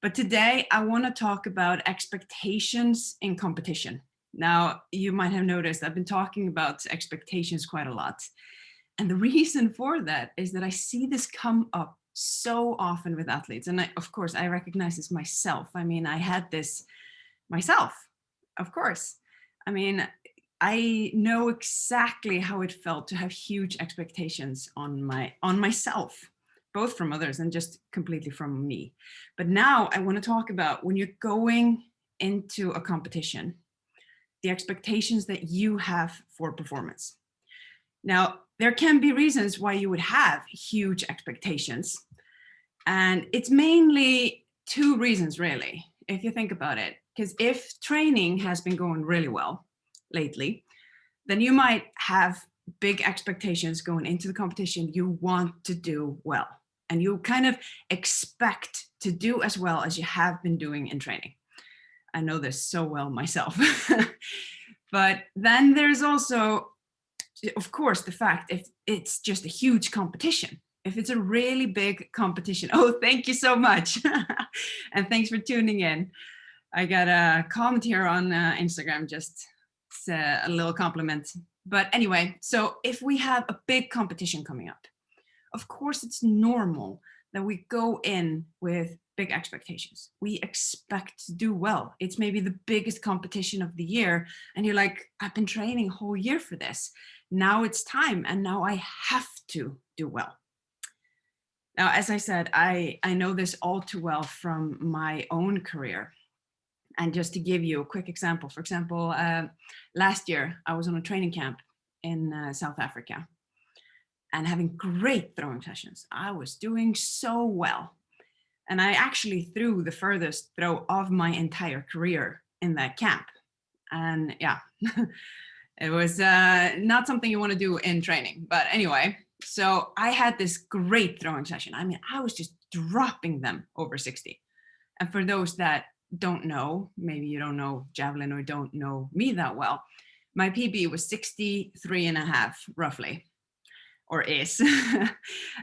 But today I want to talk about expectations in competition. Now, you might have noticed I've been talking about expectations quite a lot. And the reason for that is that I see this come up so often with athletes. And of course, I recognize this myself. I mean, I had this myself, of course. I mean, I know exactly how it felt to have huge expectations on myself, both from others and just completely from me. But now I want to talk about when you're going into a competition, the expectations that you have for performance. Now, there can be reasons why you would have huge expectations. And it's mainly two reasons, really, if you think about it. Because if training has been going really well lately, then you might have big expectations going into the competition. You want to do well, and you kind of expect to do as well as you have been doing in training. I know this so well myself. But then there's also, of course, the fact if it's just a huge competition, if it's a really big competition. Oh, thank you so much. And thanks for tuning in. I got a comment here on Instagram, just a little compliment. But anyway, so if we have a big competition coming up, of course, it's normal that we go in with big expectations. We expect to do well. It's maybe the biggest competition of the year. And you're like, I've been training a whole year for this. Now it's time. And now I have to do well. Now, as I said, I know this all too well from my own career. And just to give you a quick example, for example, last year I was on a training camp in South Africa and having great throwing sessions. I was doing so well. And I actually threw the furthest throw of my entire career in that camp. And yeah, it was not something you want to do in training. But anyway, so I had this great throwing session. I mean, I was just dropping them over 60. And for those that don't know, maybe you don't know javelin or don't know me that well, my PB was 63.5 roughly, or is.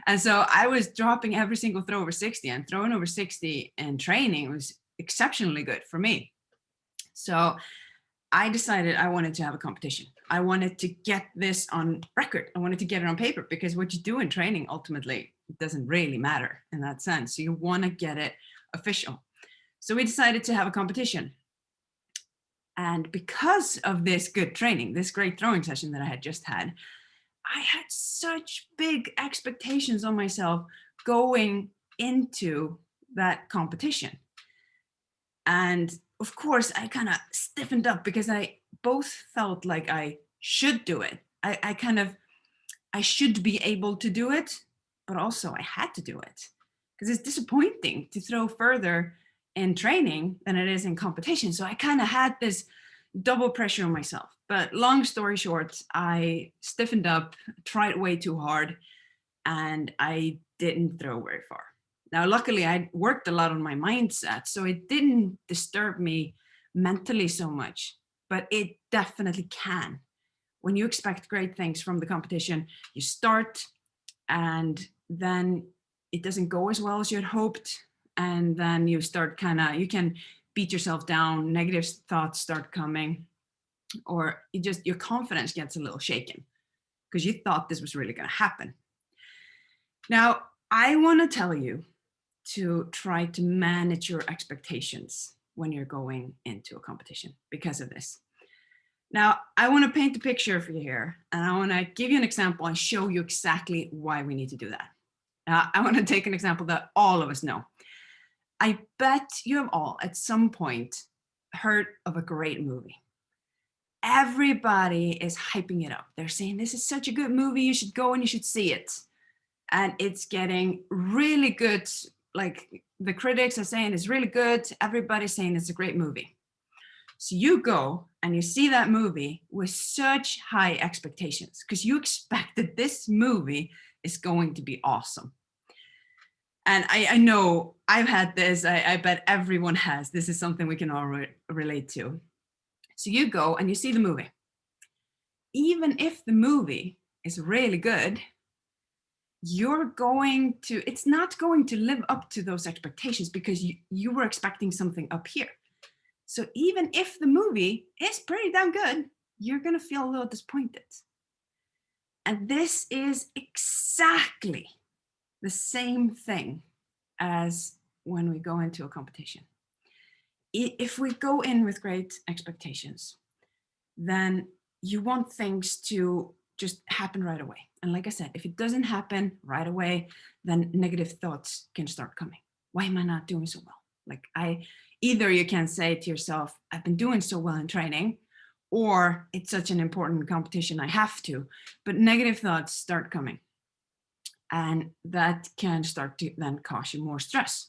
And so I was dropping every single throw over 60, and throwing over 60 in training was exceptionally good for me. So I decided I wanted to have a competition. I wanted to get this on record. I wanted to get it on paper, because what you do in training ultimately doesn't really matter in that sense. So you want to get it official. So we decided to have a competition. And because of this good training, this great throwing session that I had just had, I had such big expectations on myself going into that competition. And of course, I kind of stiffened up because I both felt like I should do it. I should be able to do it, but also I had to do it, because it's disappointing to throw further in training than it is in competition. So I kind of had this double pressure on myself. But long story short, I stiffened up, tried way too hard, and I didn't throw very far. Now, luckily, I worked a lot on my mindset, so it didn't disturb me mentally so much, but it definitely can. When you expect great things from the competition, you start and then it doesn't go as well as you had hoped. And then you start you can beat yourself down, negative thoughts start coming, or your confidence gets a little shaken because you thought this was really going to happen. Now, I want to tell you to try to manage your expectations when you're going into a competition because of this. Now, I want to paint a picture for you here, and I want to give you an example and show you exactly why we need to do that. Now, I want to take an example that all of us know. I bet you have all at some point heard of a great movie. Everybody is hyping it up. They're saying, this is such a good movie, you should go and you should see it. And it's getting really good. Like, the critics are saying it's really good. Everybody's saying it's a great movie. So you go and you see that movie with such high expectations because you expect that this movie is going to be awesome. And I know I've had this. I bet everyone has. This is something we can all relate to. So you go and you see the movie. Even if the movie is really good, it's not going to live up to those expectations because you were expecting something up here. So even if the movie is pretty damn good, you're going to feel a little disappointed. And this is exactly the same thing as when we go into a competition. If we go in with great expectations, then you want things to just happen right away. And like I said, if it doesn't happen right away, then negative thoughts can start coming. Why am I not doing so well? Like either you can say to yourself, I've been doing so well in training, or it's such an important competition, I have to. But negative thoughts start coming. And that can start to then cause you more stress.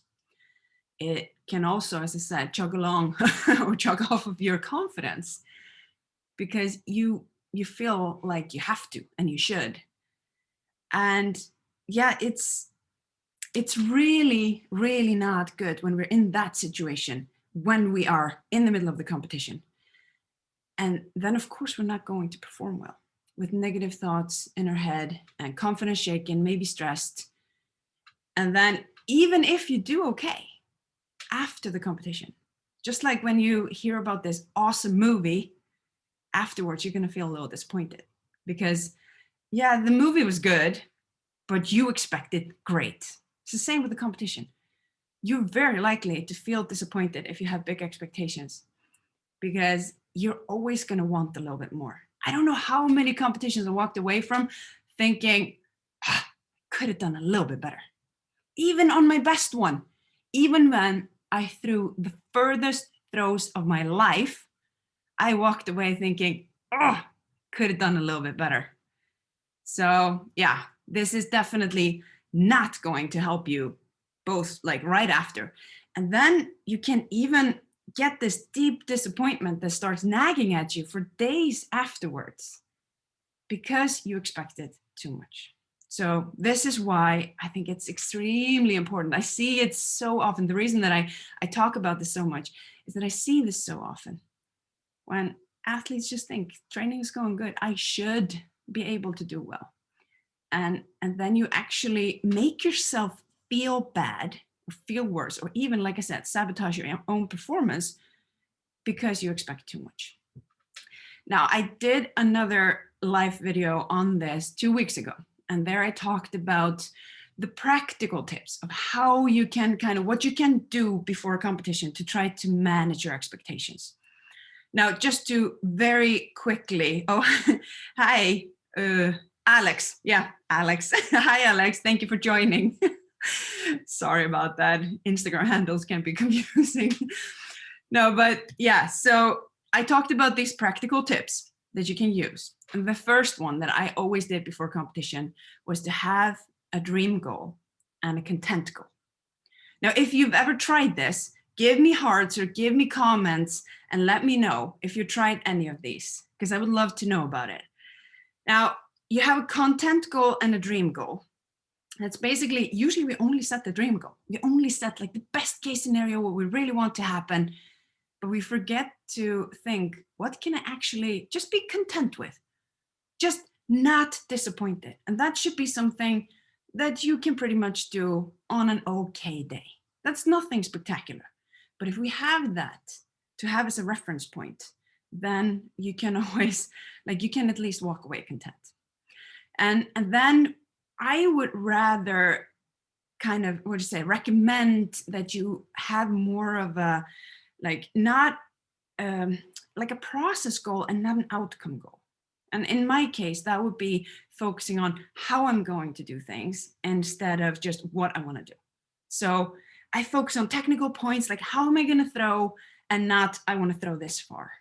It can also, as I said, chug along or chug off of your confidence, because you feel like you have to and you should. And yeah, it's really, really not good when we're in that situation, when we are in the middle of the competition. And then of course we're not going to perform well with negative thoughts in our head and confidence shaken, maybe stressed. And then even if you do okay after the competition, just like when you hear about this awesome movie, afterwards you're going to feel a little disappointed because yeah, the movie was good, but you expected great. It's the same with the competition. You're very likely to feel disappointed if you have big expectations, because you're always going to want a little bit more. I don't know how many competitions I walked away from thinking, could have done a little bit better. Even on my best one, even when I threw the furthest throws of my life, I walked away thinking, oh, could have done a little bit better. So yeah, this is definitely not going to help you both like right after. And then you can even get this deep disappointment that starts nagging at you for days afterwards because you expected too much. So this is why I think it's extremely important. I see it so often. The reason that I talk about this so much is that I see this so often. When athletes just think training is going good, I should be able to do well. And then you actually make yourself feel bad or feel worse, or even, like I said, sabotage your own performance because you expect too much. Now, I did another live video on this 2 weeks ago, and there I talked about the practical tips of how you can what you can do before a competition to try to manage your expectations. Now, just to very quickly, hi, Alex. Yeah, Alex. Hi, Alex. Thank you for joining. Sorry about that. Instagram handles can be confusing. No, but yeah, so I talked about these practical tips that you can use. And the first one that I always did before competition was to have a dream goal and a content goal. Now, if you've ever tried this, give me hearts or give me comments and let me know if you tried any of these, because I would love to know about it. Now, you have a content goal and a dream goal. That's basically, usually we only set the dream goal. We only set like the best case scenario, what we really want to happen, but we forget to think, what can I actually just be content with? Just not disappointed. And that should be something that you can pretty much do on an okay day. That's nothing spectacular. But if we have that to have as a reference point, then you can always, you can at least walk away content. And then I would rather recommend that you have more of a, not like a process goal and not an outcome goal. And in my case, that would be focusing on how I'm going to do things instead of just what I want to do. So I focus on technical points, like how am I going to throw, and not I want to throw this far.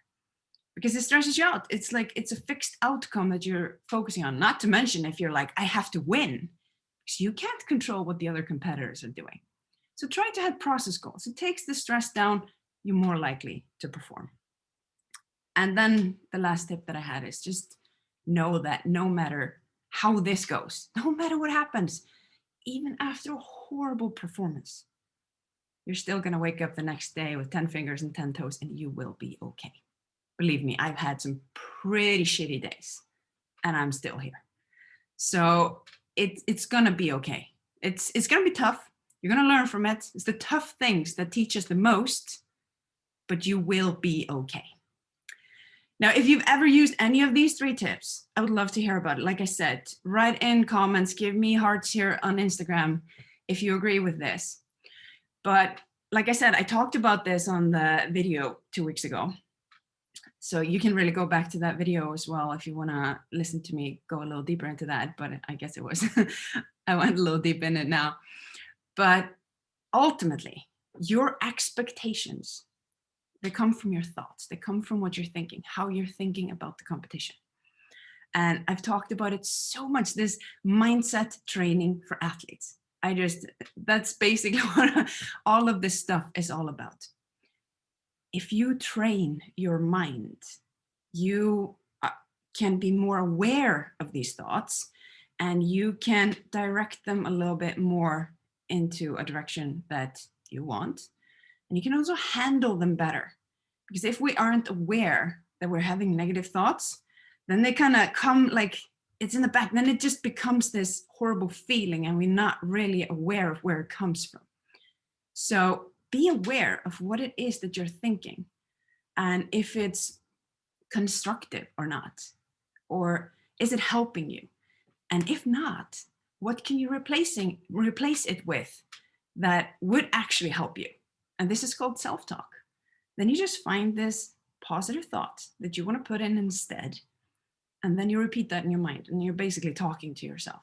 Because it stresses you out. It's like it's a fixed outcome that you're focusing on. Not to mention if you're like, I have to win, because you can't control what the other competitors are doing. So try to have process goals. It takes the stress down, you're more likely to perform. And then the last tip that I had is just know that no matter how this goes, no matter what happens, even after a horrible performance, you're still going to wake up the next day with 10 fingers and 10 toes and you will be okay. Believe me, I've had some pretty shitty days and I'm still here. So it's gonna be okay. It's gonna be tough. You're gonna learn from it. It's the tough things that teach us the most, but you will be okay. Now, if you've ever used any of these 3 tips, I would love to hear about it. Like I said, write in comments, give me hearts here on Instagram if you agree with this. But like I said, I talked about this on the video 2 weeks ago. So you can really go back to that video as well if you want to listen to me go a little deeper into that. But I guess it was, I went a little deep in it now. But ultimately, your expectations, they come from your thoughts. They come from what you're thinking, how you're thinking about the competition. And I've talked about it so much, this mindset training for athletes. That's basically what all of this stuff is all about. If you train your mind, you can be more aware of these thoughts, and you can direct them a little bit more into a direction that you want. And you can also handle them better. Because if we aren't aware that we're having negative thoughts, then they kind of come like it's in the back. Then it just becomes this horrible feeling, and we're not really aware of where it comes from. So be aware of what it is that you're thinking, and if it's constructive or not, or is it helping you? And if not, what can you replace it with that would actually help you? And this is called self-talk. Then you just find this positive thought that you want to put in instead, and then you repeat that in your mind, and you're basically talking to yourself.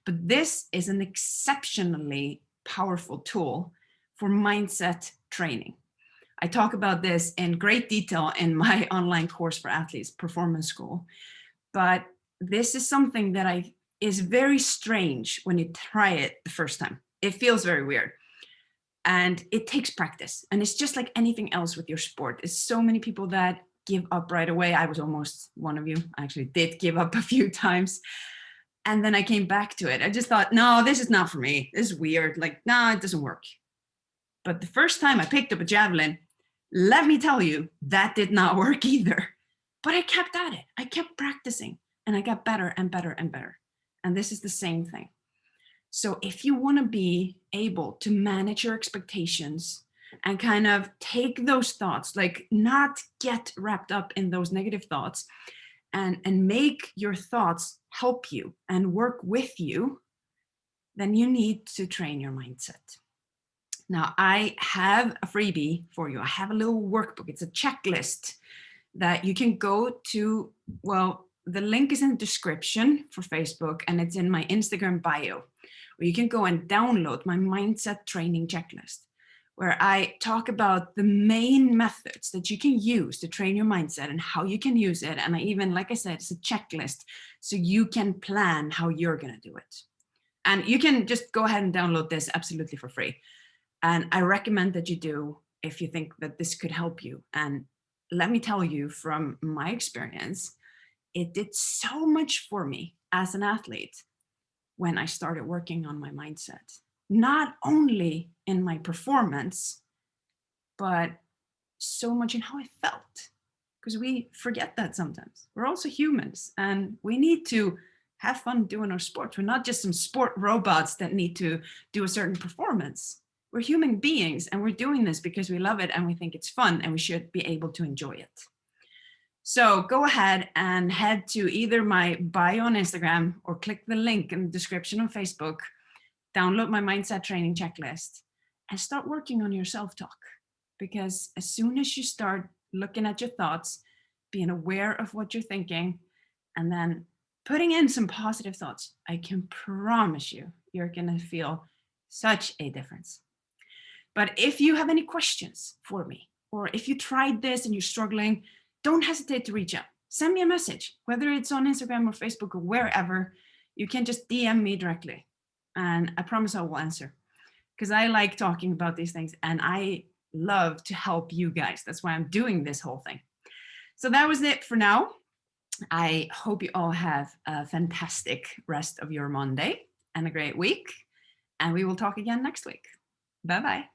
But this is an exceptionally powerful tool for mindset training. I talk about this in great detail in my online course for athletes, Performance School. But this is something that is very strange when you try it the first time. It feels very weird. And it takes practice. And it's just like anything else with your sport. It's so many people that give up right away. I was almost one of you. I actually did give up a few times. And then I came back to it. I just thought, no, this is not for me. This is weird. Like, no, it doesn't work. But the first time I picked up a javelin, let me tell you, that did not work either. But I kept at it. I kept practicing, and I got better and better and better. And this is the same thing. So if you want to be able to manage your expectations and kind of take those thoughts, like not get wrapped up in those negative thoughts, and make your thoughts help you and work with you, then you need to train your mindset. Now, I have a freebie for you. I have a little workbook. It's a checklist that you can go to. Well, the link is in the description for Facebook, and it's in my Instagram bio, where you can go and download my mindset training checklist, where I talk about the main methods that you can use to train your mindset and how you can use it. And I even, like I said, it's a checklist, so you can plan how you're going to do it. And you can just go ahead and download this absolutely for free. And I recommend that you do if you think that this could help you. And let me tell you from my experience, it did so much for me as an athlete when I started working on my mindset. Not only in my performance, but so much in how I felt. Because we forget that sometimes. We're also humans, and we need to have fun doing our sports. We're not just some sport robots that need to do a certain performance. We're human beings, and we're doing this because we love it and we think it's fun, and we should be able to enjoy it. So go ahead and head to either my bio on Instagram or click the link in the description on Facebook, download my mindset training checklist, and start working on your self-talk. Because as soon as you start looking at your thoughts, being aware of what you're thinking, and then putting in some positive thoughts, I can promise you, you're going to feel such a difference. But if you have any questions for me, or if you tried this and you're struggling, don't hesitate to reach out. Send me a message, whether it's on Instagram or Facebook or wherever. You can just DM me directly, and I promise I will answer, because I like talking about these things and I love to help you guys. That's why I'm doing this whole thing. So that was it for now. I hope you all have a fantastic rest of your Monday and a great week, and we will talk again next week. Bye-bye.